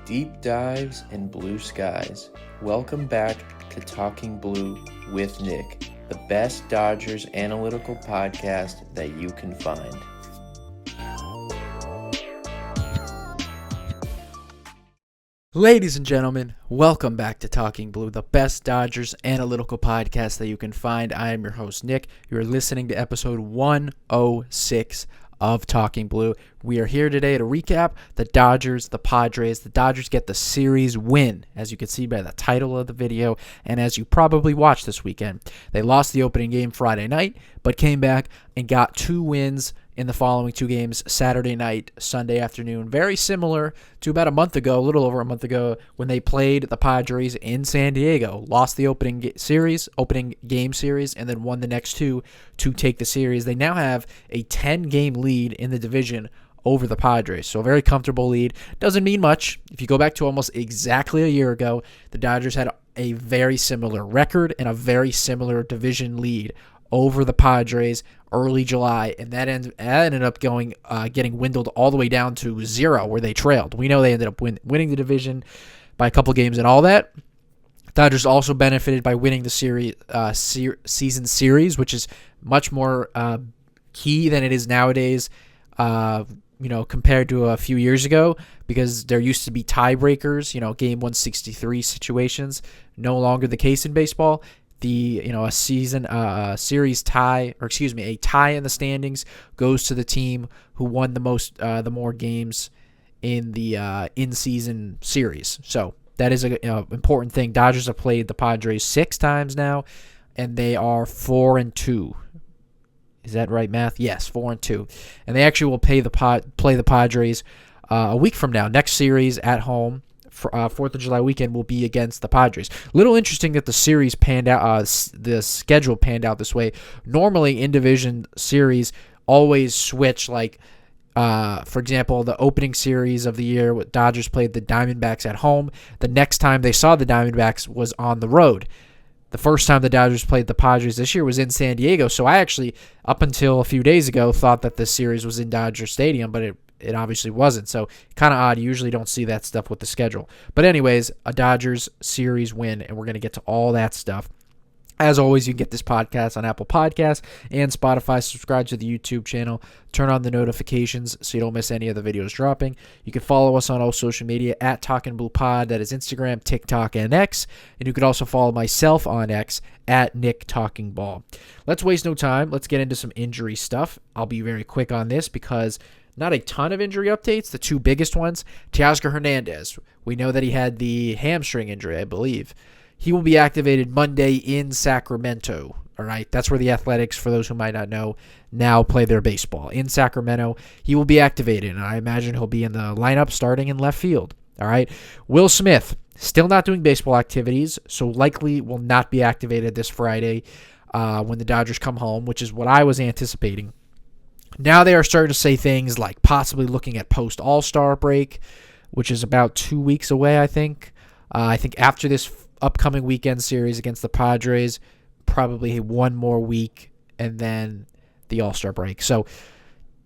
Deep dives and blue skies. Welcome back to Talking Blue with Nick, the best Dodgers analytical podcast that you can find. Ladies and gentlemen, welcome back to Talking Blue, the best Dodgers analytical podcast that you can find. I am your host, Nick. You're listening to episode 106 of Talking Blue. We are here today to recap the Dodgers, the Padres. The Dodgers get the series win, as you can see by the title of the video, and as you probably watched this weekend. They lost the opening game Friday night, but came back and got 2 wins in the following 2 games, Saturday night, Sunday afternoon. Very similar to about a month ago, a little over a month ago, when they played the Padres in San Diego. Lost the opening game series, and then won the next 2 to take the series. They now have a 10-game lead in the division over the Padres. So a very comfortable lead. Doesn't mean much. If you go back to almost exactly a year ago, the Dodgers had a very similar record and a very similar division lead over the Padres early July, and that ended up getting dwindled all the way down to 0, where they trailed. We know they ended up winning the division by a couple games and all that. Dodgers also benefited by winning the season series, which is much more key than it is nowadays, compared to a few years ago, because there used to be tiebreakers, game 163 situations. No longer the case in baseball. A series tie, a tie in the standings goes to the team who won the more games in the in-season series. So that is an important thing. Dodgers have played the Padres 6 times now, and they are 4-2. Is that right, math? Yes, 4-2, and they actually will play the Padres a week from now. Next series at home. 4th of July weekend will be against the Padres. Little interesting that the series panned out, the schedule panned out this way. Normally, in division series always switch. Like, for example, the opening series of the year, Dodgers played the Diamondbacks at home. The next time they saw the Diamondbacks was on the road. The first time the Dodgers played the Padres this year was in San Diego. So I actually, up until a few days ago, thought that this series was in Dodger Stadium, but it obviously wasn't. So kind of odd. You usually don't see that stuff with the schedule. But anyways, a Dodgers series win, and we're going to get to all that stuff. As always, you can get this podcast on Apple Podcasts and Spotify. Subscribe to the YouTube channel. Turn on the notifications so you don't miss any of the videos dropping. You can follow us on all social media at Talkin' Blue Pod. That is Instagram, TikTok, and X. And you can also follow myself on X at Nick Talking Ball. Let's waste no time. Let's get into some injury stuff. I'll be very quick on this because not a ton of injury updates. The 2 biggest ones, Teoscar Hernandez. We know that he had the hamstring injury, I believe. He will be activated Monday in Sacramento. All right, that's where the Athletics, for those who might not know, now play their baseball. In Sacramento, he will be activated, and I imagine he'll be in the lineup starting in left field. All right, Will Smith, still not doing baseball activities, so likely will not be activated this Friday when the Dodgers come home, which is what I was anticipating. Now they are starting to say things like possibly looking at post-All-Star break, which is about 2 weeks away, I think. I think after this upcoming weekend series against the Padres, probably 1 more week, and then the All-Star break. So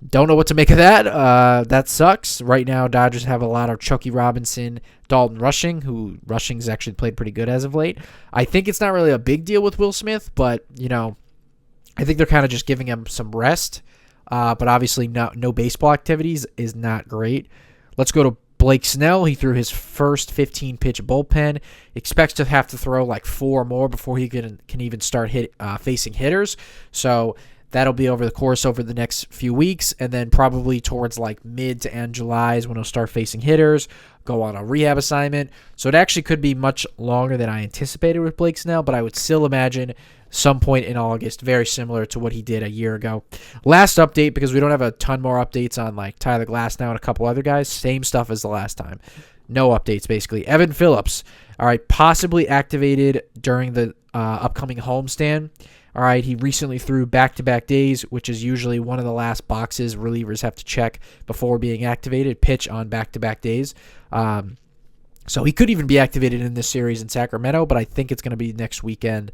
don't know what to make of that. That sucks. Right now, Dodgers have a lot of Chucky Robinson, Dalton Rushing, who Rushing's actually played pretty good as of late. I think it's not really a big deal with Will Smith, but, I think they're kind of just giving him some rest. But obviously no baseball activities is not great. Let's go to Blake Snell. He threw his first 15-pitch bullpen. Expects to have to throw like 4 more before he can even start facing hitters. So that'll be over the next few weeks, and then probably towards like mid to end July is when he'll start facing hitters, go on a rehab assignment. So it actually could be much longer than I anticipated with Blake Snell, but I would still imagine some point in August, very similar to what he did a year ago. Last update, because we don't have a ton more updates on like Tyler Glasnow and a couple other guys. Same stuff as the last time. No updates, basically. Evan Phillips, all right, possibly activated during the upcoming homestand. All right, he recently threw back-to-back days, which is usually one of the last boxes relievers have to check before being activated, pitch on back-to-back days. So he could even be activated in this series in Sacramento, but I think it's going to be next weekend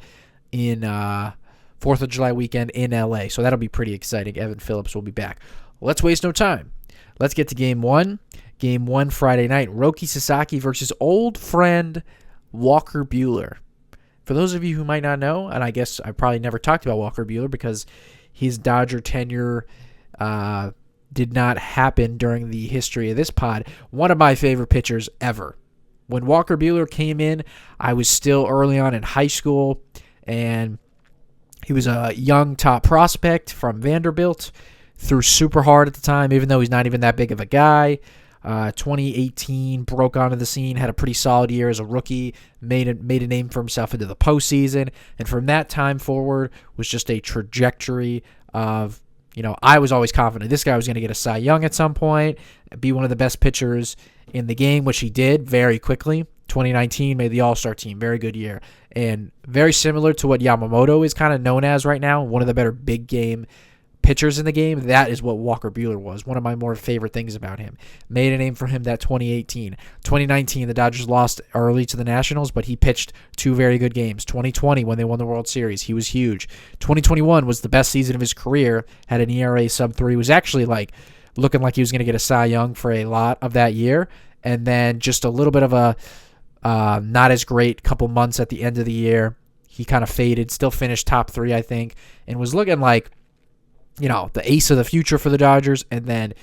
in 4th of July weekend in LA. So that'll be pretty exciting. Evan Phillips will be back. Let's waste no time. let's get to game one. Game one Friday night, Roki Sasaki versus old friend Walker Buehler. For those of you who might not know, and I guess I probably never talked about Walker Buehler because his Dodger tenure did not happen during the history of this pod, one of my favorite pitchers ever. When Walker Buehler came in, I was still early on in high school, and he was a young top prospect from Vanderbilt. Threw super hard at the time, even though he's not even that big of a guy. 2018 broke onto the scene, had a pretty solid year as a rookie, made a name for himself into the postseason, and from that time forward was just a trajectory of, I was always confident this guy was going to get a Cy Young at some point, be one of the best pitchers in the game, which he did very quickly. 2019 made the All-Star team, very good year, and very similar to what Yamamoto is kind of known as right now, one of the better big game pitchers in the game. That is what Walker Buehler was. One of my more favorite things about him. Made a name for him that 2018. 2019, the Dodgers lost early to the Nationals, but he pitched two very good games. 2020, when they won the World Series, he was huge. 2021 was the best season of his career, had an ERA sub-3, was actually looking like he was going to get a Cy Young for a lot of that year, and then just a little bit of a not as great couple months at the end of the year. He kind of faded, still finished top 3, I think, and was looking like the ace of the future for the Dodgers, and then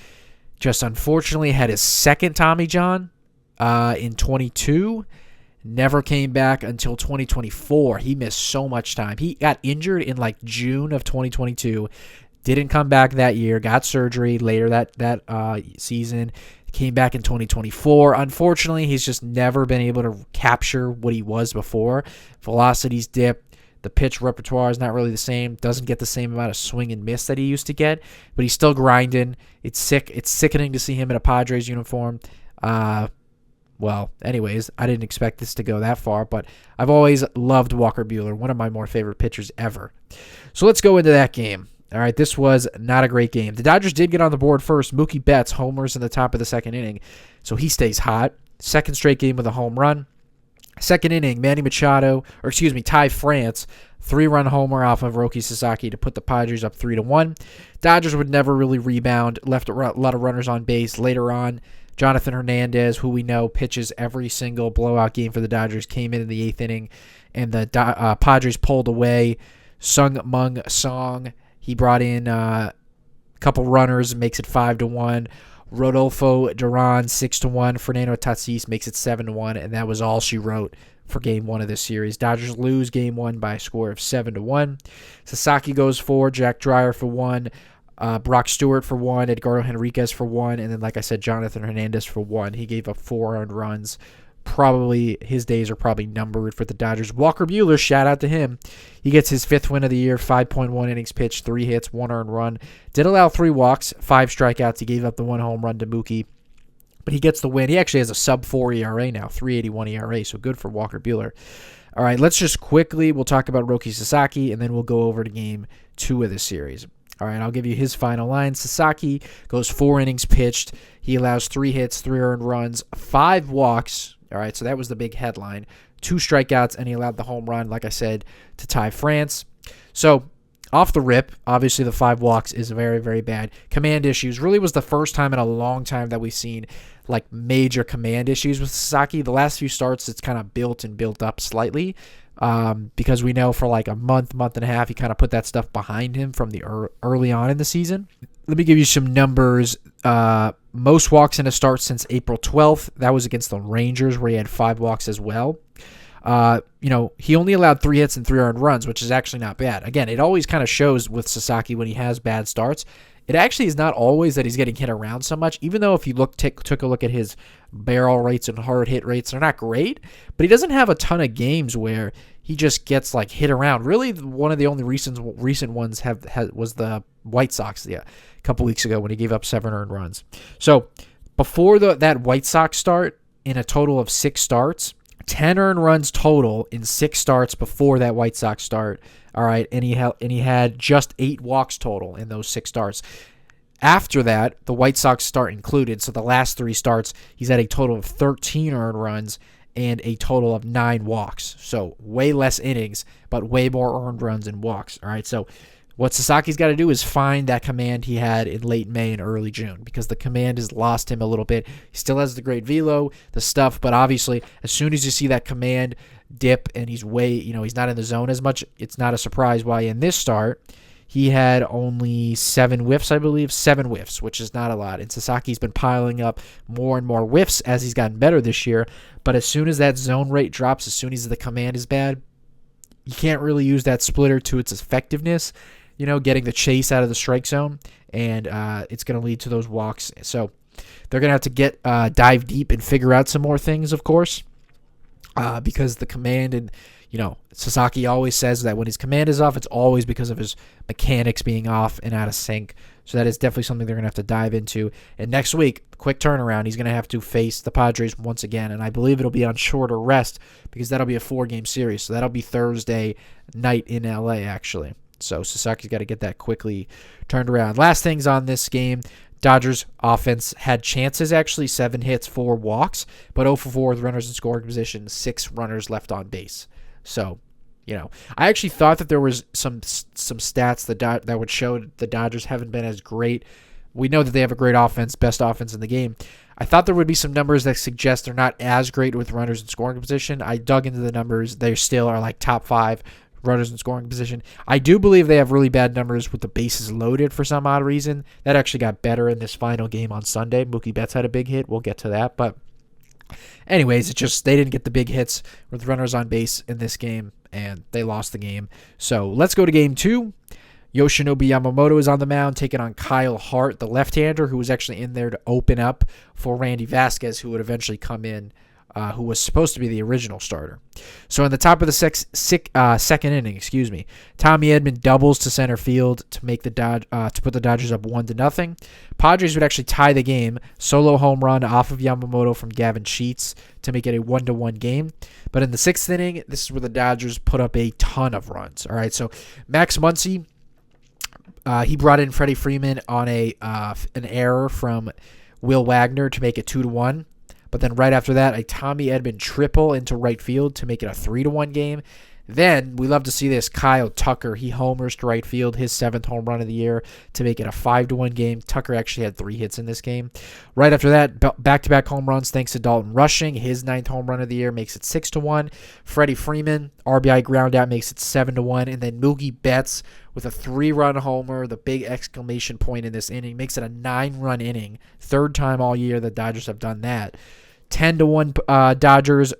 just unfortunately had his second Tommy John in 22. Never came back until 2024. He missed so much time. He got injured in June of 2022. Didn't come back that year. Got surgery later that season. Came back in 2024. Unfortunately, he's just never been able to capture what he was before. Velocity's dipped. The pitch repertoire is not really the same. Doesn't get the same amount of swing and miss that he used to get, but he's still grinding. It's sickening to see him in a Padres uniform. Anyways, I didn't expect this to go that far, but I've always loved Walker Buehler, one of my more favorite pitchers ever. So let's go into that game. All right, this was not a great game. The Dodgers did get on the board first. Mookie Betts homers in the top of the second inning, so he stays hot. Second straight game with a home run. Second inning, Ty France, 3-run homer off of Roki Sasaki to put the Padres up 3-1. Dodgers would never really rebound, left a lot of runners on base. Later on, Jonathan Hernandez, who we know pitches every single blowout game for the Dodgers, came in the 8th inning, and the Padres pulled away. Sung Mung Song, he brought in a couple runners, makes it 5-1. Rodolfo Duran 6-1. Fernando Tatis makes it 7-1, and that was all she wrote for Game 1 of this series. Dodgers lose Game 1 by a score of 7-1. Sasaki goes 4, Jack Dreyer for 1, Brock Stewart for 1, Edgardo Henriquez for 1, and then, like I said, Jonathan Hernandez for 1. He gave up 4 earned runs. Probably his days are probably numbered for the Dodgers. Walker Buehler, shout out to him. He gets his 5th win of the year, 5.1 innings pitched, 3 hits, 1 earned run. Did allow 3 walks, 5 strikeouts. He gave up the 1 home run to Mookie, but he gets the win. He actually has a sub-4 ERA now, 3.81 ERA, so good for Walker Buehler. All right, let's just we'll talk about Roki Sasaki, and then we'll go over to Game 2 of this series. All right, I'll give you his final line. Sasaki goes 4 innings pitched. He allows 3 hits, 3 earned runs, 5 walks. All right, so that was the big headline. 2 strikeouts, and he allowed the home run, like I said, to Ty France. So, off the rip, obviously the 5 walks is very, very bad. Command issues. Really was the first time in a long time that we've seen major command issues with Sasaki. The last few starts, it's kind of built up slightly because we know for a month and a half, he kind of put that stuff behind him from the early on in the season. Let me give you some numbers. Most walks in a start since April 12th. That was against the Rangers, where he had 5 walks as well. He only allowed 3 hits and 3 earned runs, which is actually not bad. Again, it always kind of shows with Sasaki when he has bad starts. It actually is not always that he's getting hit around so much, even though if you took a look at his barrel rates and hard hit rates, they're not great, but he doesn't have a ton of games where he just gets hit around. Really, one of the only recent ones was the White Sox, a couple weeks ago when he gave up 7 earned runs. So before that White Sox start, in a total of 6 starts, 10 earned runs total in 6 starts before that White Sox start. All right, and he had just 8 walks total in those 6 starts. After that, the White Sox start included, so the last 3 starts, he's had a total of 13 earned runs and a total of 9 walks. So way less innings, but way more earned runs and walks. All right, so What Sasaki's got to do is find that command he had in late May and early June, because the command has lost him a little bit. He still has the great velo, the stuff, but obviously as soon as you see that command dip and he's he's not in the zone as much, it's not a surprise why in this start he had only 7 whiffs, I believe. 7 whiffs, which is not a lot. And Sasaki's been piling up more and more whiffs as he's gotten better this year. But as soon as that zone rate drops, as soon as the command is bad, you can't really use that splitter to its effectiveness, getting the chase out of the strike zone. And it's going to lead to those walks. So they're going to have to dive deep and figure out some more things, of course, because the command and Sasaki always says that when his command is off, it's always because of his mechanics being off and out of sync. So that is definitely something they're going to have to dive into. And next week, quick turnaround, he's going to have to face the Padres once again. And I believe it'll be on shorter rest because that'll be a 4-game series. So that'll be Thursday night in LA, actually. So Sasaki's got to get that quickly turned around. Last things on this game. Dodgers offense had chances, actually 7 hits, 4 walks, but 0 for 4 with runners in scoring position, 6 runners left on base. So, I actually thought that there was some stats that would show the Dodgers haven't been as great. We know that they have a great offense, best offense in the game. I thought there would be some numbers that suggest they're not as great with runners in scoring position. I dug into the numbers. They still are like top 5 runners in scoring position. I do believe they have really bad numbers with the bases loaded for some odd reason. That actually got better in this final game on Sunday. Mookie Betts had a big hit. We'll get to that, but anyways, it's just they didn't get the big hits with runners on base in this game, and they lost the game. So let's go to game 2. Yoshinobu Yamamoto is on the mound, taking on Kyle Hart, the left-hander, who was actually in there to open up for Randy Vasquez, who would eventually come in, who was supposed to be the original starter. So in the top of the second inning, Tommy Edman doubles to center field to make to put the Dodgers up 1-0. Padres would actually tie the game. Solo home run off of Yamamoto from Gavin Sheets to make it a 1-1 game. But in the 6th inning, this is where the Dodgers put up a ton of runs. All right, so Max Muncy, he brought in Freddie Freeman on an error from Will Wagner to make it 2-1. But then right after that, a Tommy Edman triple into right field to make it a 3-1 game. Then, we love to see this, Kyle Tucker, he homers to right field, his 7th home run of the year to make it a 5-1 game. Tucker actually had 3 hits in this game. Right after that, back-to-back home runs thanks to Dalton Rushing. His 9th home run of the year makes it 6-1. Freddie Freeman, RBI ground out, makes it 7-1. And then Mookie Betts with a 3-run homer, the big exclamation point in this inning, makes it a 9-run inning. 3rd time all year the Dodgers have done that. 10-1 Dodgers.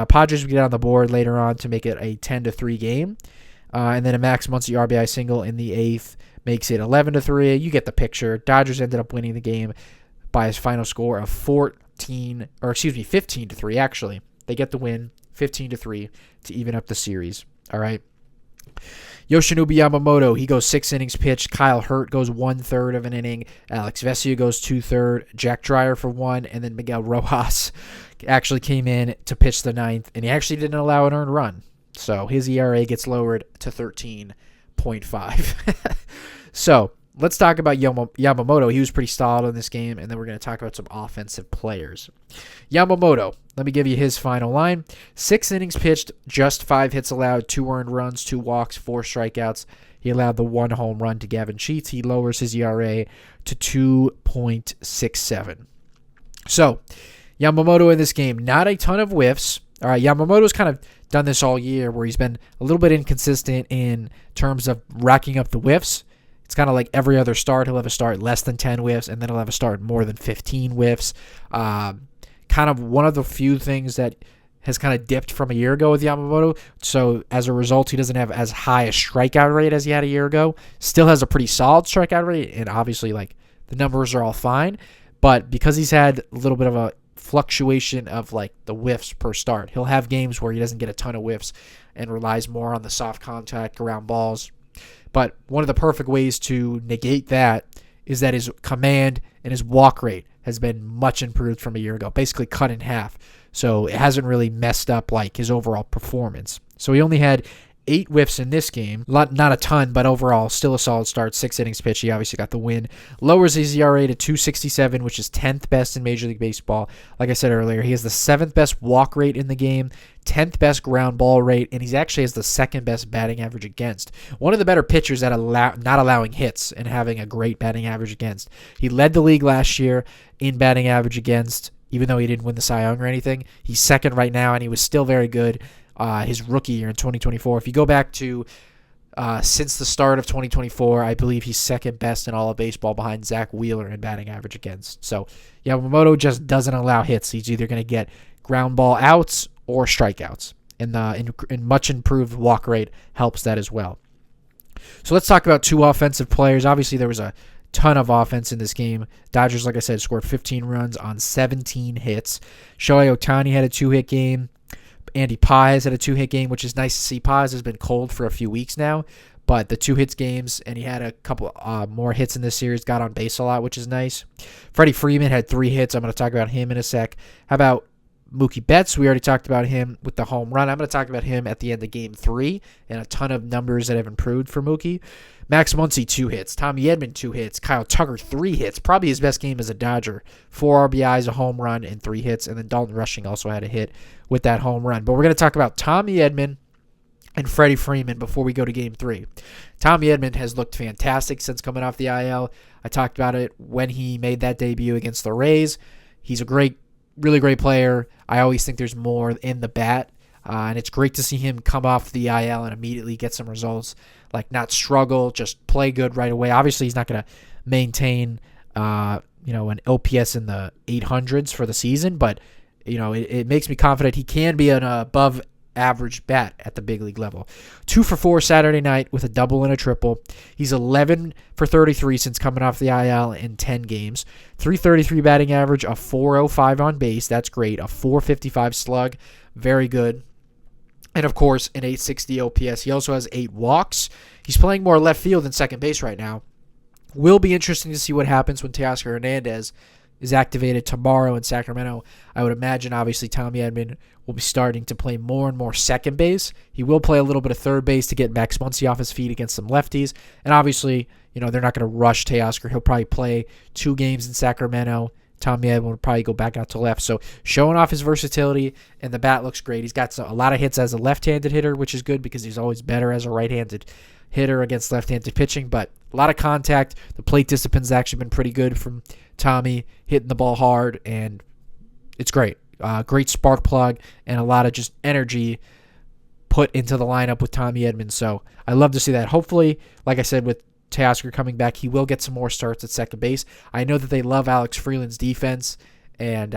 Padres would get on the board later on to make it a 10-3 game. And then a Max Muncy RBI single in the 8th makes it 11-3. You get the picture. Dodgers ended up winning the game by his final score of 15-3 actually. They get the win 15-3 to even up the series. All right. Yoshinobu Yamamoto, he goes 6 innings pitched. Kyle Hurt goes 1/3 of an inning. Alex Vesia goes 2/3. Jack Dreyer for 1. And then Miguel Rojas actually came in to pitch the 9th. And he actually didn't allow an earned run. So his ERA gets lowered to 13.5. So let's talk about Yamamoto. He was pretty solid in this game. And then we're going to talk about some offensive players. Yamamoto, let me give you his final line. 6 innings pitched, just 5 hits allowed, 2 earned runs, 2 walks, 4 strikeouts. He allowed the 1 home run to Gavin Sheets. He lowers his ERA to 2.67. So, Yamamoto in this game, not a ton of whiffs. All right, Yamamoto's kind of done this all year where he's been a little bit inconsistent in terms of racking up the whiffs. It's kind of like every other start. He'll have a start less than 10 whiffs, and then he'll have a start more than 15 whiffs. Kind of one of the few things that has kind of dipped from a year ago with Yamamoto. So as a result, he doesn't have as high a strikeout rate as he had a year ago. Still has a pretty solid strikeout rate, and obviously like the numbers are all fine. But because he's had a little bit of a fluctuation of like the whiffs per start, he'll have games where he doesn't get a ton of whiffs and relies more on the soft contact ground balls. But one of the perfect ways to negate that is that his command and his walk rate has been much improved from a year ago, basically cut in half. So it hasn't really messed up like his overall performance. So he only had 8 whiffs in this game. Not a ton, but overall, still a solid start. 6 innings pitched. He obviously got the win. Lowers his ERA to 2.67, which is 10th best in Major League Baseball. Like I said earlier, he has the 7th best walk rate in the game, 10th best ground ball rate, and he actually has the 2nd best batting average against. One of the better pitchers at not allowing hits and having a great batting average against. He led the league last year in batting average against, even though he didn't win the Cy Young or anything. He's second right now, and he was still very good his rookie year in 2024. If you go back to since the start of 2024, I believe he's second best in all of baseball behind Zach Wheeler in batting average against. So Yamamoto just doesn't allow hits. He's either going to get ground ball outs or strikeouts, and in much improved walk rate helps that as well. So let's talk about 2 offensive players. Obviously, there was a ton of offense in this game. Dodgers, like I said, scored 15 runs on 17 hits. Shohei Ohtani had a 2-hit game. Andy Paz had a 2-hit game, which is nice to see. Paz has been cold for a few weeks now, but the 2 hits games, and he had a couple more hits in this series, got on base a lot, which is nice. Freddie Freeman had 3 hits. I'm going to talk about him in a sec. How about Mookie Betts? We already talked about him with the home run. I'm going to talk about him at the end of Game 3 and a ton of numbers that have improved for Mookie. Max Muncy, 2 hits. Tommy Edman, 2 hits. Kyle Tucker, 3 hits. Probably his best game as a Dodger. 4 RBIs, a home run, and 3 hits. And then Dalton Rushing also had a hit with that home run. But we're going to talk about Tommy Edman and Freddie Freeman before we go to Game 3. Tommy Edman has looked fantastic since coming off the IL. I talked about it when he made that debut against the Rays. He's a really great player. I always think there's more in the bat. And it's great to see him come off the IL and immediately get some results. Like, not struggle, just play good right away. Obviously, he's not going to maintain, an OPS in the 800s for the season, but it makes me confident he can be an above average bat at the big league level. 2 for 4 Saturday night with a double and a triple. He's 11 for 33 since coming off the IL in 10 games. 333 batting average, a 405 on base. That's great. A 455 slug. Very good. And, of course, an 860 OPS. He also has 8 walks. He's playing more left field than second base right now. Will be interesting to see what happens when Teoscar Hernandez is activated tomorrow in Sacramento. I would imagine, obviously, Tommy Edman will be starting to play more and more second base. He will play a little bit of third base to get Max Muncy off his feet against some lefties. And, obviously, they're not going to rush Teoscar. He'll probably play 2 games in Sacramento. Tommy Edman will probably go back out to left. So showing off his versatility, and the bat looks great. He's got a lot of hits as a left-handed hitter, which is good because he's always better as a right-handed hitter against left-handed pitching. But a lot of contact. The plate discipline's actually been pretty good from Tommy, hitting the ball hard, and it's great. Great spark plug and a lot of just energy put into the lineup with Tommy Edman. So I love to see that. Hopefully, like I said, with Teoscar coming back, he will get some more starts at second base. I know that they love Alex Freeland's defense and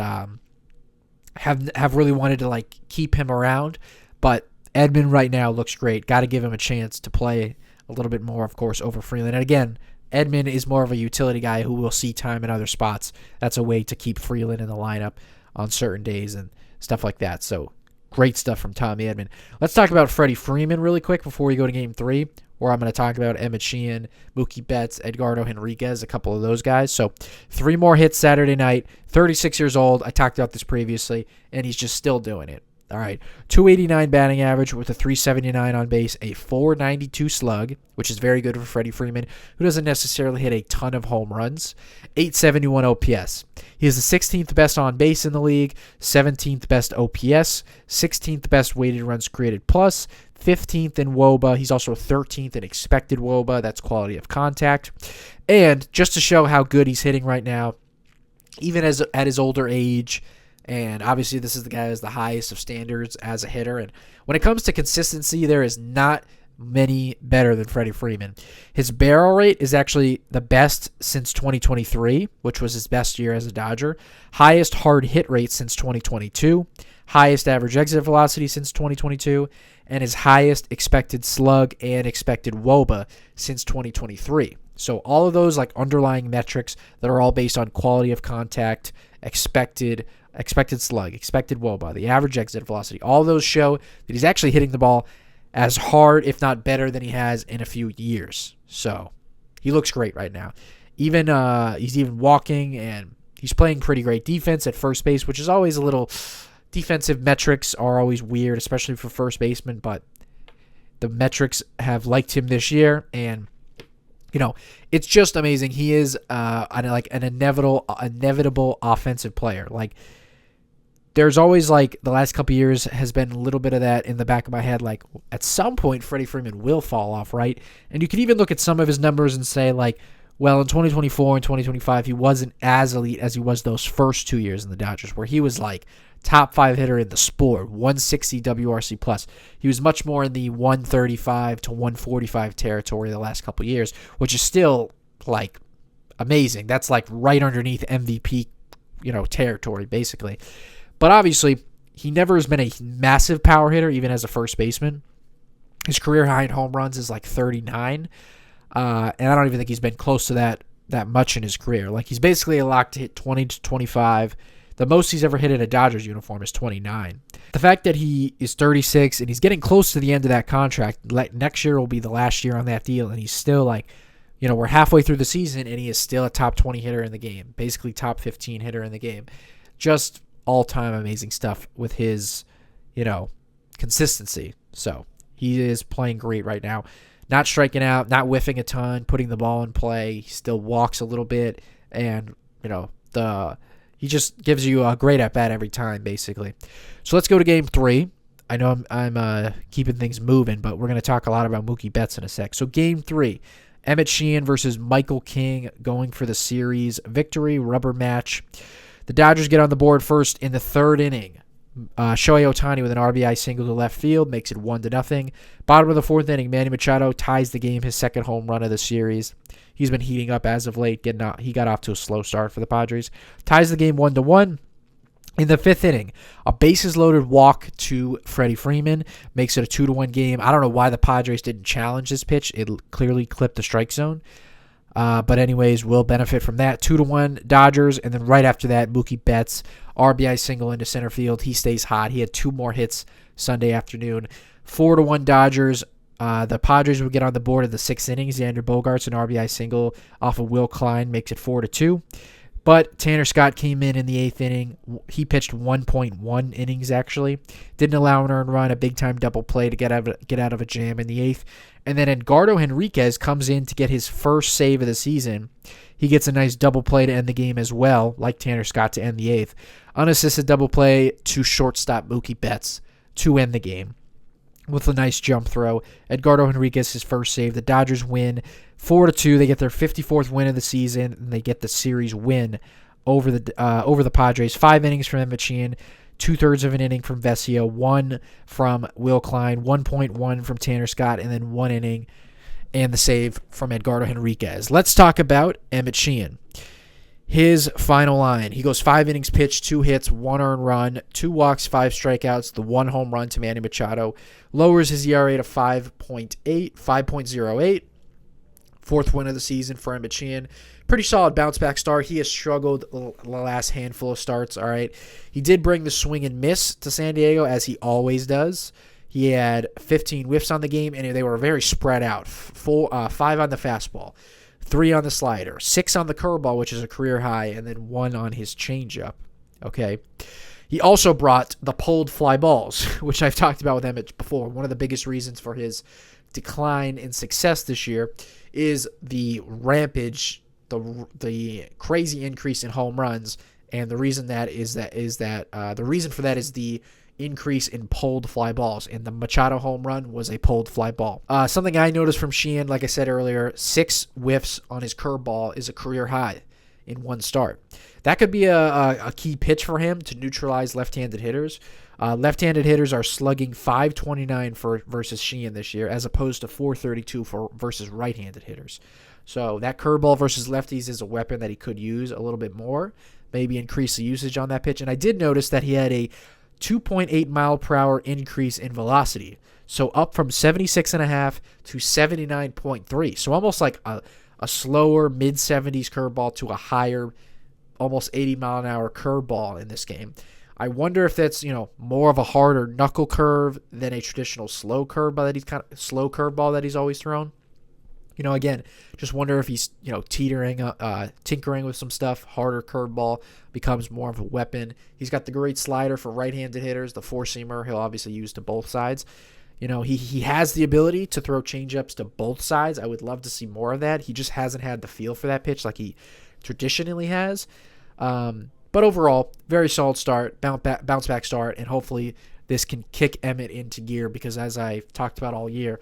have really wanted to keep him around, but Edman right now looks great. Got to give him a chance to play a little bit more, of course, over Freeland. And again, Edman is more of a utility guy who will see time in other spots. That's a way to keep Freeland in the lineup on certain days and stuff like that. So great stuff from Tommy Edman. Let's talk about Freddie Freeman really quick before we go to Game 3, where I'm going to talk about Emmett Sheehan, Mookie Betts, Edgardo Henriquez, a couple of those guys. So 3 more hits Saturday night, 36 years old. I talked about this previously, and he's just still doing it. All right, 289 batting average with a 379 on base, a 492 slug, which is very good for Freddie Freeman, who doesn't necessarily hit a ton of home runs, 871 OPS. He is the 16th best on base in the league, 17th best OPS, 16th best weighted runs created plus, 15th in WOBA. He's also 13th in expected WOBA. That's quality of contact. And just to show how good he's hitting right now, even at his older age, and obviously this is the guy who has the highest of standards as a hitter. And when it comes to consistency, there is not many better than Freddie Freeman. His barrel rate is actually the best since 2023, which was his best year as a Dodger. Highest hard hit rate since 2022. Highest average exit velocity since 2022. And his highest expected slug and expected WOBA since 2023. So all of those underlying metrics that are all based on quality of contact, expected slug, expected WOBA, the average exit velocity, all those show that he's actually hitting the ball as hard, if not better, than he has in a few years. So he looks great right now. He's even walking, and he's playing pretty great defense at first base, which is always a little defensive metrics are always weird, especially for first baseman, but The metrics have liked him this year, and it's just amazing. He is an inevitable offensive player. Like, there's always, like, the last couple of years has been a little bit of that in the back of my head. Like, at some point, Freddie Freeman will fall off, right? And you can even look at some of his numbers and say, like, well, in 2024 and 2025, he wasn't as elite as he was those first 2 years in the Dodgers, where he was, like, top 5 hitter in the sport, 160 WRC plus. He was much more in the 135 to 145 territory the last couple of years, which is still, like, amazing. That's, like, right underneath MVP, territory, basically. But obviously, he never has been a massive power hitter, even as a first baseman. His career high in home runs is like 39. And I don't even think he's been close to that much in his career. Like, he's basically a lock to hit 20 to 25. The most he's ever hit in a Dodgers uniform is 29. The fact that he is 36 and he's getting close to the end of that contract, next year will be the last year on that deal, and he's still, like, we're halfway through the season and he is still a top 20 hitter in the game, basically top 15 hitter in the game. Just all-time amazing stuff with his, consistency. So he is playing great right now. Not striking out, not whiffing a ton, putting the ball in play. He still walks a little bit, and, he just gives you a great at-bat every time, basically. So let's go to Game 3. I know I'm keeping things moving, but we're going to talk a lot about Mookie Betts in a sec. So Game 3, Emmett Sheehan versus Michael King going for the series victory, rubber match. The Dodgers get on the board first in the third inning. Shohei Ohtani with an RBI single to left field makes it 1-0. Bottom of the fourth inning, Manny Machado ties the game, his second home run of the series. He's been heating up as of late. He got off to a slow start for the Padres. Ties the game 1-1. In the fifth inning, a bases-loaded walk to Freddie Freeman makes it a 2-1 game. I don't know why the Padres didn't challenge this pitch. It clearly clipped the strike zone. But anyways, we'll benefit from that. 2-1 Dodgers, and then right after that, Mookie Betts, RBI single into center field. He stays hot. He had 2 more hits Sunday afternoon. 4-1 Dodgers. The Padres would get on the board in the sixth inning. Xander Bogaerts, an RBI single off of Will Klein, makes it 4-2. But Tanner Scott came in the eighth inning. He pitched 1.1 innings, actually. Didn't allow an earned run, a big-time double play to get out of a jam in the eighth. And then Edgardo Henriquez comes in to get his first save of the season. He gets a nice double play to end the game as well, like Tanner Scott to end the eighth. Unassisted double play to shortstop Mookie Betts to end the game with a nice jump throw. Edgardo Henriquez, his first save. The Dodgers win 4-2. They get their 54th win of the season, and they get the series win over the Padres. 5 innings from Emmett Sheehan, 2/3 of an inning from Vesio, 1 from Will Klein, 1.1 from Tanner Scott, and then 1 inning and the save from Edgardo Henriquez. Let's talk about Emmett Sheehan. His final line. He goes 5 innings pitched, 2 hits, 1 earned run, 2 walks, 5 strikeouts, the 1 home run to Manny Machado. Lowers his ERA to 5.08. 4th win of the season for Emmett Sheehan. Pretty solid bounce-back start. He has struggled the last handful of starts, all right. He did bring the swing and miss to San Diego, as he always does. He had 15 whiffs on the game, and they were very spread out. 5 on the fastball, 3 on the slider, 6 on the curveball, which is a career high, and then 1 on his changeup. Okay. He also brought the pulled fly balls, which I've talked about with Emmett before. One of the biggest reasons for his decline in success this year is the rampage, the crazy increase in home runs, and the reason for that is the increase in pulled fly balls, and the Machado home run was a pulled fly ball. Something I noticed from Sheehan, like I said earlier, 6 whiffs on his curveball is a career high in one start. That could be a key pitch for him to neutralize left-handed hitters. Left-handed hitters are slugging .529 versus Sheehan this year, as opposed to .432 versus right-handed hitters. So that curveball versus lefties is a weapon that he could use a little bit more, maybe increase the usage on that pitch. And I did notice that he had a 2.8 mile per hour increase in velocity. So up from 76.5 to 79.3. So almost like a slower mid-70s curveball to a higher, almost 80 mile an hour curveball in this game. I wonder if that's, more of a harder knuckle curve than a traditional slow curveball that he's always thrown. Again, just wonder if he's, tinkering with some stuff. Harder curveball becomes more of a weapon. He's got the great slider for right-handed hitters, the four-seamer he'll obviously use to both sides. He has the ability to throw changeups to both sides. I would love to see more of that. He just hasn't had the feel for that pitch like he traditionally has. But overall, very solid start, bounce back start, and hopefully this can kick Edman into gear because as I talked about all year,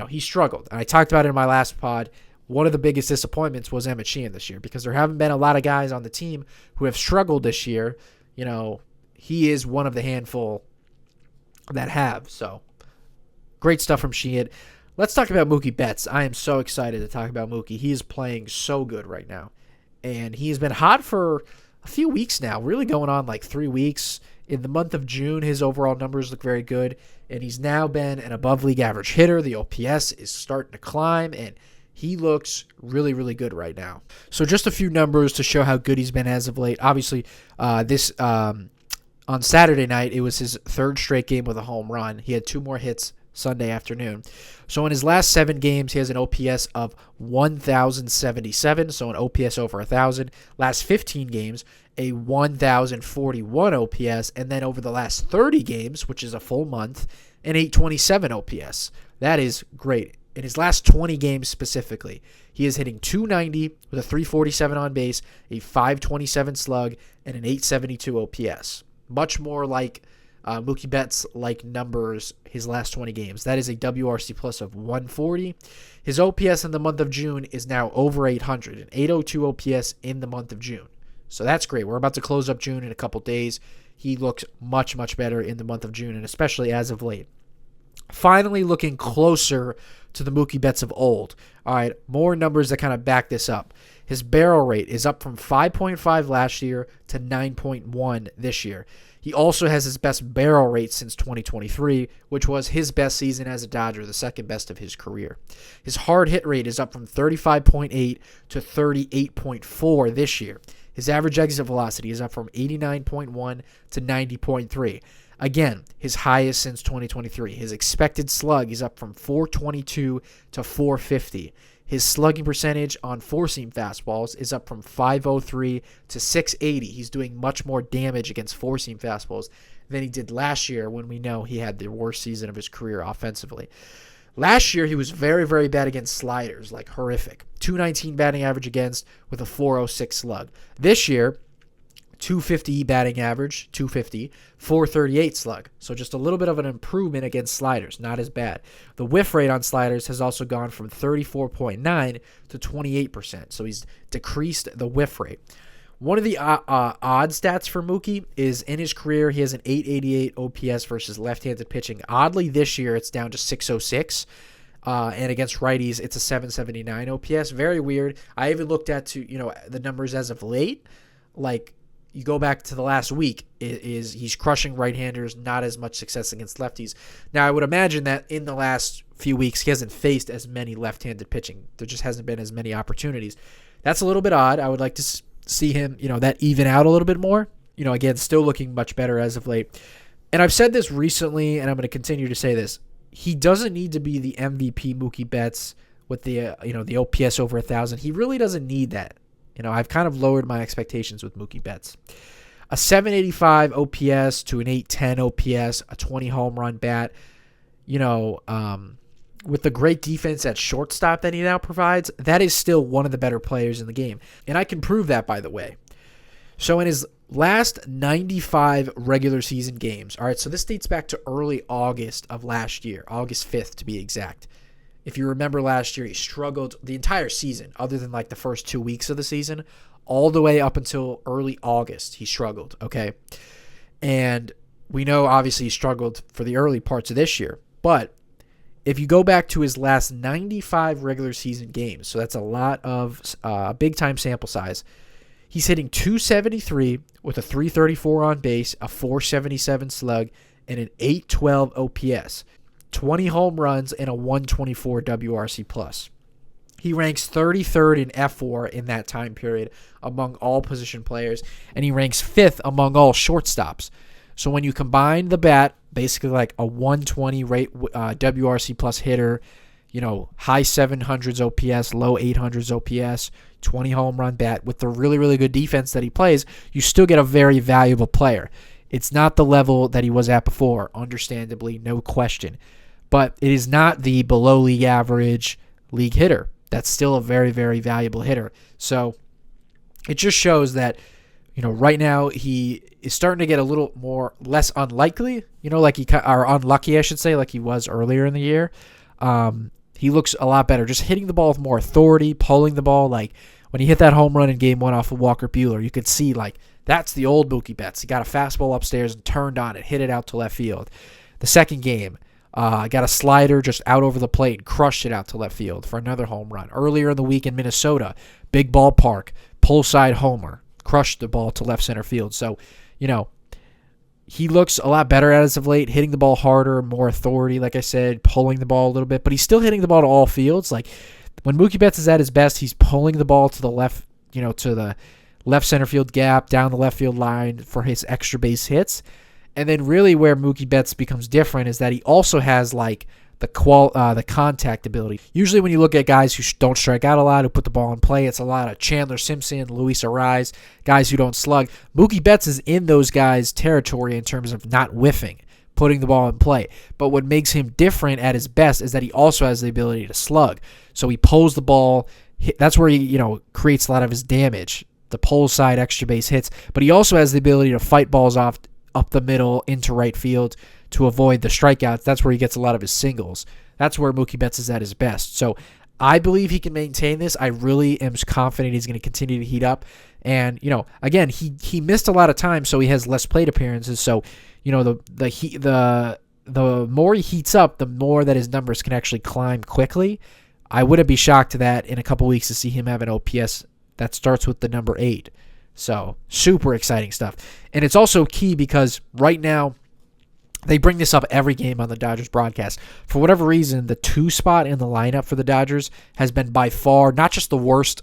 he struggled. And I talked about it in my last pod. One of the biggest disappointments was Edman Sheehan this year because there haven't been a lot of guys on the team who have struggled this year. He is one of the handful that have. So great stuff from Sheehan. Let's talk about Mookie Betts. I am so excited to talk about Mookie. He is playing so good right now. And he has been hot for a few weeks now, really going on like 3 weeks. In the month of June, his overall numbers look very good. And he's now been an above league average hitter. The OPS is starting to climb. And he looks really, really good right now. So just a few numbers to show how good he's been as of late. Obviously, on Saturday night, it was his third straight game with a home run. He had 2 more hits Sunday afternoon. So in his last 7 games, he has an OPS of 1,077, so an OPS over 1,000. Last 15 games, a 1,041 OPS, and then over the last 30 games, which is a full month, an 827 OPS. That is great. In his last 20 games specifically, he is hitting 290 with a 347 on base, a 527 slug, and an 872 OPS. Much more like Mookie Betts like numbers his last 20 games. That is a WRC plus of 140. His OPS in the month of June is now over 800, an 802 OPS in the month of June. So that's great. We're about to close up June in a couple days. He looks much, much better in the month of June, and especially as of late. Finally looking closer to the Mookie Betts of old. All right, more numbers that kind of back this up. His barrel rate is up from 5.5 last year to 9.1 this year. He also has his best barrel rate since 2023, which was his best season as a Dodger, the second best of his career. His hard hit rate is up from 35.8 to 38.4 this year. His average exit velocity is up from 89.1 to 90.3. Again, his highest since 2023. His expected slug is up from 422 to 450. His slugging percentage on four-seam fastballs is up from 503 to 680. He's doing much more damage against four-seam fastballs than he did last year when we know he had the worst season of his career offensively. Last year, he was very, very bad against sliders, like horrific. 219 batting average against with a 406 slug. This year, 250 batting average, 250, 438 slug. So just a little bit of an improvement against sliders, not as bad. The whiff rate on sliders has also gone from 34.9 to 28%. So he's decreased the whiff rate. One of the odd stats for Mookie is in his career, he has an 888 OPS versus left-handed pitching. Oddly, this year it's down to 606. And against righties, it's a 779 OPS. Very weird. I even looked at the numbers as of late. Like, you go back to the last week, he's crushing right-handers, not as much success against lefties. Now, I would imagine that in the last few weeks, he hasn't faced as many left-handed pitching. There just hasn't been as many opportunities. That's a little bit odd. I would like to see him, that even out a little bit more. Again, still looking much better as of late. And I've said this recently, and I'm going to continue to say this. He doesn't need to be the MVP Mookie Betts with the OPS over 1,000. He really doesn't need that. I've kind of lowered my expectations with Mookie Betts. A 785 OPS to an 810 OPS, a 20 home run bat, with the great defense at shortstop that he now provides, that is still one of the better players in the game. And I can prove that, by the way. So in his last 95 regular season games, all right, so this dates back to early August of last year, August 5th to be exact. If you remember last year, he struggled the entire season, other than like the first 2 weeks of the season, all the way up until early August, he struggled, okay? And we know, obviously, he struggled for the early parts of this year. But if you go back to his last 95 regular season games, so that's a lot of big-time sample size, he's hitting 273 with a 334 on base, a 477 slug, and an 812 OPS. 20 home runs, and a 124 WRC+. He ranks 33rd in F4 in that time period among all position players, and he ranks 5th among all shortstops. So when you combine the bat, basically like a 120 rate WRC+ hitter, high 700s OPS, low 800s OPS, 20 home run bat with the really, really good defense that he plays, you still get a very valuable player. It's not the level that he was at before, understandably, no question. But it is not the below league average league hitter. That's still a very, very valuable hitter. So it just shows that, right now he is starting to get a little less unlikely, or unlucky, I should say, like he was earlier in the year. He looks a lot better, just hitting the ball with more authority, pulling the ball. Like when he hit that home run in Game 1 off of Walker Buehler, you could see, like, that's the old Mookie Betts. He got a fastball upstairs and turned on it, hit it out to left field. The second game, got a slider just out over the plate and crushed it out to left field for another home run. Earlier in the week in Minnesota, big ballpark, pull side homer, crushed the ball to left center field. So, he looks a lot better as of late, hitting the ball harder, more authority, like I said, pulling the ball a little bit, but he's still hitting the ball to all fields. Like when Mookie Betts is at his best, he's pulling the ball to the left, to the left center field gap, down the left field line for his extra base hits. And then really where Mookie Betts becomes different is that he also has like the contact ability. Usually when you look at guys who don't strike out a lot, who put the ball in play, it's a lot of Chandler Simpson, Luis Ariz, guys who don't slug. Mookie Betts is in those guys' territory in terms of not whiffing, putting the ball in play. But what makes him different at his best is that he also has the ability to slug. So he pulls the ball. That's where he, creates a lot of his damage, the pull side extra base hits. But he also has the ability to fight balls off up the middle into right field to avoid the strikeouts. That's where he gets a lot of his singles. That's where Mookie Betts is at his best. So I believe he can maintain this. I really am confident he's going to continue to heat up. And, again, he missed a lot of time, so he has less plate appearances. So, the more he heats up, the more that his numbers can actually climb quickly. I wouldn't be shocked that in a couple weeks to see him have an OPS that starts with the number 8. So super exciting stuff. And it's also key because right now they bring this up every game on the Dodgers broadcast. For whatever reason, the 2 spot in the lineup for the Dodgers has been by far not just the worst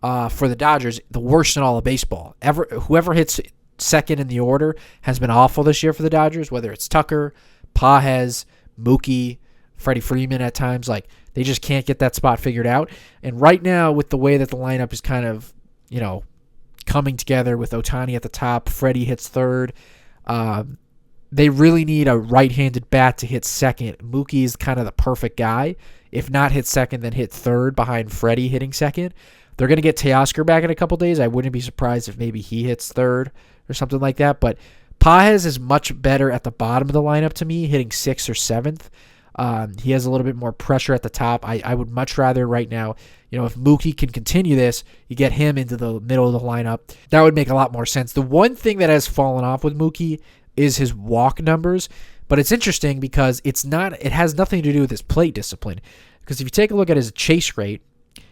for the Dodgers, the worst in all of baseball. Whoever hits second in the order has been awful this year for the Dodgers, whether it's Tucker, Pages, Mookie, Freddie Freeman at times. Like, they just can't get that spot figured out. And right now, with the way that the lineup is kind of, coming together with Ohtani at the top, Freddie hits third. They really need a right-handed bat to hit second. Mookie is kind of the perfect guy. If not hit second, then hit third behind Freddie hitting second. They're going to get Teoscar back in a couple days. I wouldn't be surprised if maybe he hits third or something like that. But Pages is much better at the bottom of the lineup to me, hitting 6th or 7th. He has a little bit more pressure at the top. I would much rather right now, if Mookie can continue this, you get him into the middle of the lineup. That would make a lot more sense. The one thing that has fallen off with Mookie is his walk numbers, but it's interesting because it has nothing to do with his plate discipline. Because if you take a look at his chase rate,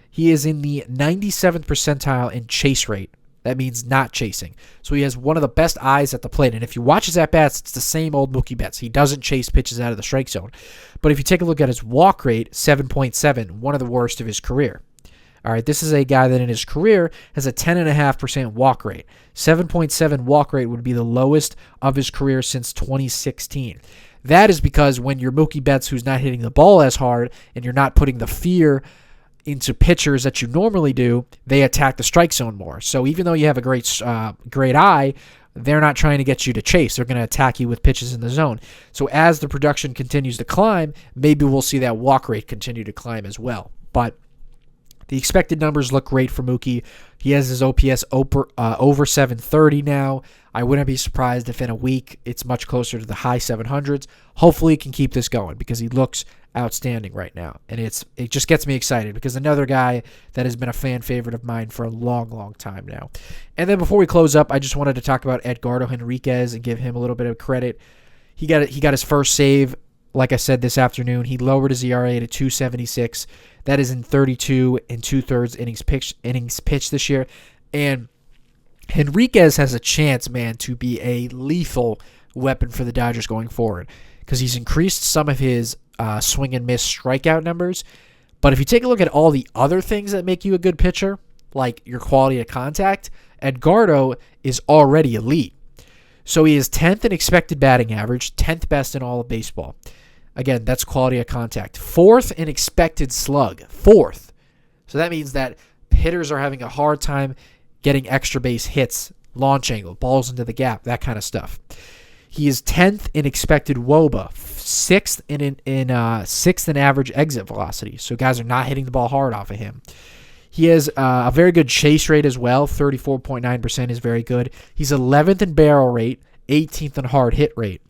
he is in the 97th percentile in chase rate. That means not chasing. So he has one of the best eyes at the plate. And if you watch his at-bats, it's the same old Mookie Betts. He doesn't chase pitches out of the strike zone. But if you take a look at his walk rate, 7.7, one of the worst of his career. All right, this is a guy that in his career has a 10.5% walk rate. 7.7 walk rate would be the lowest of his career since 2016. That is because when you're Mookie Betts, who's not hitting the ball as hard, and you're not putting the fear into pitchers that you normally do, they attack the strike zone more. So even though you have a great eye, they're not trying to get you to chase. They're going to attack you with pitches in the zone. So as the production continues to climb, maybe we'll see that walk rate continue to climb as well. But the expected numbers look great for Mookie. He has his OPS over 730 now. I wouldn't be surprised if in a week it's much closer to the high 700s. Hopefully he can keep this going because he looks outstanding right now. And it just gets me excited because another guy that has been a fan favorite of mine for a long, long time now. And then before we close up, I just wanted to talk about Edgardo Henriquez and give him a little bit of credit. He got his first save, like I said, this afternoon. He lowered his ERA to 2.76. That is in 32 2/3 innings pitched this year. And Henriquez has a chance, man, to be a lethal weapon for the Dodgers going forward because he's increased some of his swing and miss strikeout numbers. But if you take a look at all the other things that make you a good pitcher, like your quality of contact, Edgardo is already elite. So he is 10th in expected batting average, 10th best in all of baseball. Again, that's quality of contact. 4th in expected slug. 4th. So that means that hitters are having a hard time getting extra base hits launch angle, balls into the gap, that kind of stuff. He is 10th in expected WOBA, 6th in average exit velocity. So guys are not hitting the ball hard off of him. He has a very good chase rate as well. 34.9% is very good. He's 11th in barrel rate, 18th in hard hit rate.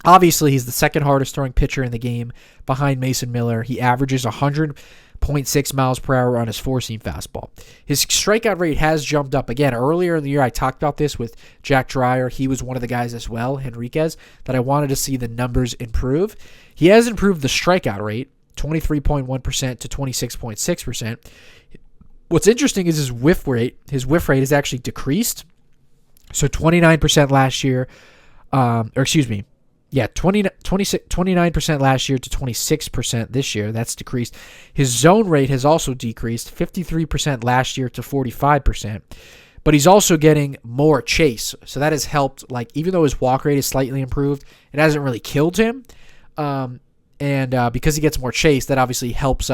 Obviously, he's the second hardest throwing pitcher in the game behind Mason Miller. He averages 100.6 miles per hour on his four-seam fastball. His strikeout rate has jumped up again. Earlier in the year, I talked about this with Jack Dreyer. He was one of the guys as well, Henriquez, that I wanted to see the numbers improve. He has improved the strikeout rate, 23.1% to 26.6%. What's interesting is his whiff rate. His whiff rate has actually decreased. So 29% last year, 29% last year to 26% this year. That's decreased. His zone rate has also decreased, 53% last year to 45%. But he's also getting more chase. So that has helped. Like, even though his walk rate is slightly improved, it hasn't really killed him. Because he gets more chase, that obviously helps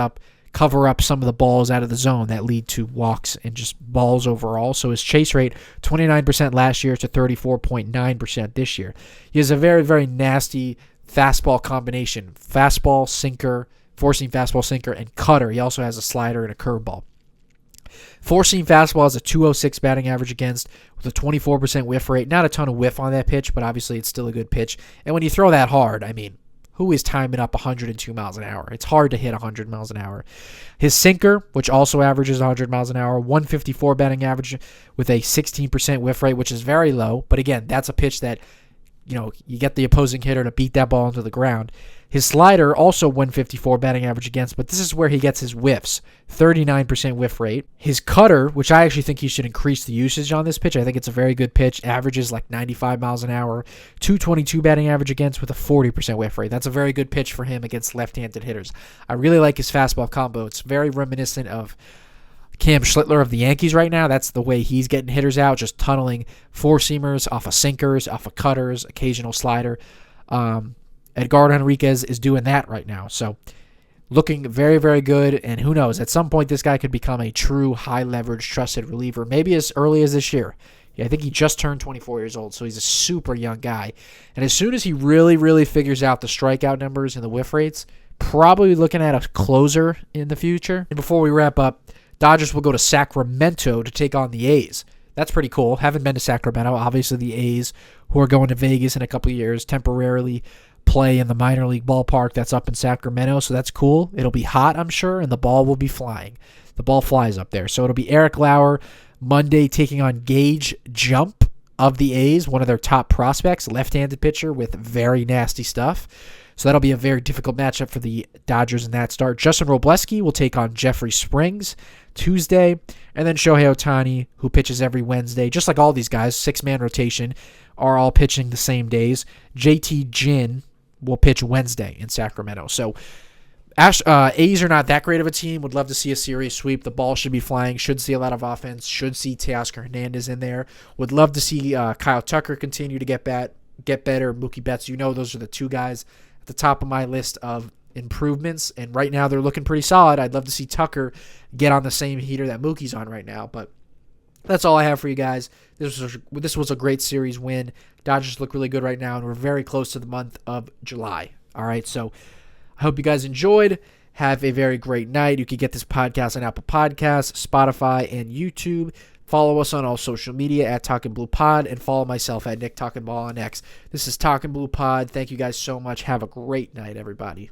cover up some of the balls out of the zone that lead to walks and just balls overall. So his chase rate, 29% last year to 34.9% this year. He has a very, very nasty fastball combination. Fastball, sinker, four-seam fastball, sinker, and cutter. He also has a slider and a curveball. Four-seam fastball has a 206 batting average against with a 24% whiff rate. Not a ton of whiff on that pitch, but obviously it's still a good pitch. And when you throw that hard, I mean, who is timing up 102 miles an hour? It's hard to hit 100 miles an hour. His sinker, which also averages 100 miles an hour, 154 batting average with a 16% whiff rate, which is very low. But again, that's a pitch that, you get the opposing hitter to beat that ball into the ground. His slider, also 154 batting average against, but this is where he gets his whiffs, 39% whiff rate. His cutter, which I actually think he should increase the usage on this pitch. I think it's a very good pitch, averages like 95 miles an hour, 222 batting average against with a 40% whiff rate. That's a very good pitch for him against left-handed hitters. I really like his fastball combo. It's very reminiscent of Cam Schlittler of the Yankees right now. That's the way he's getting hitters out, just tunneling four-seamers off of sinkers, off of cutters, occasional slider. Edgardo Henriquez is doing that right now. So looking very, very good. And who knows, at some point this guy could become a true high-leverage, trusted reliever, maybe as early as this year. Yeah, I think he just turned 24 years old, so he's a super young guy. And as soon as he really, really figures out the strikeout numbers and the whiff rates, probably looking at a closer in the future. And before we wrap up, Dodgers will go to Sacramento to take on the A's. That's pretty cool. Haven't been to Sacramento. Obviously, the A's, who are going to Vegas in a couple of years, temporarily play in the minor league ballpark that's up in Sacramento, so that's cool. It'll be hot, I'm sure, and the ball will be flying. The ball flies up there. So it'll be Eric Lauer Monday taking on Gage Jump of the A's, one of their top prospects, left-handed pitcher with very nasty stuff. So that'll be a very difficult matchup for the Dodgers in that start. Justin Robleski will take on Jeffrey Springs Tuesday, and then Shohei Ohtani, who pitches every Wednesday, just like all these guys, six-man rotation, are all pitching the same days. JT Ginn will pitch Wednesday in Sacramento. So A's are not that great of a team. Would love to see a series sweep. The ball should be flying. Should see a lot of offense. Should see Teoscar Hernandez in there. Would love to see Kyle Tucker continue to get better. Mookie Betts, those are the two guys at the top of my list of improvements. And right now they're looking pretty solid. I'd love to see Tucker get on the same heater that Mookie's on right now. But that's all I have for you guys. This was a great series win. Dodgers look really good right now, and we're very close to the month of July. All right, so I hope you guys enjoyed. Have a very great night. You can get this podcast on Apple Podcasts, Spotify, and YouTube. Follow us on all social media at Talking Blue Pod, and follow myself at Nick Talking Ball on X. This is Talking Blue Pod. Thank you guys so much. Have a great night, everybody.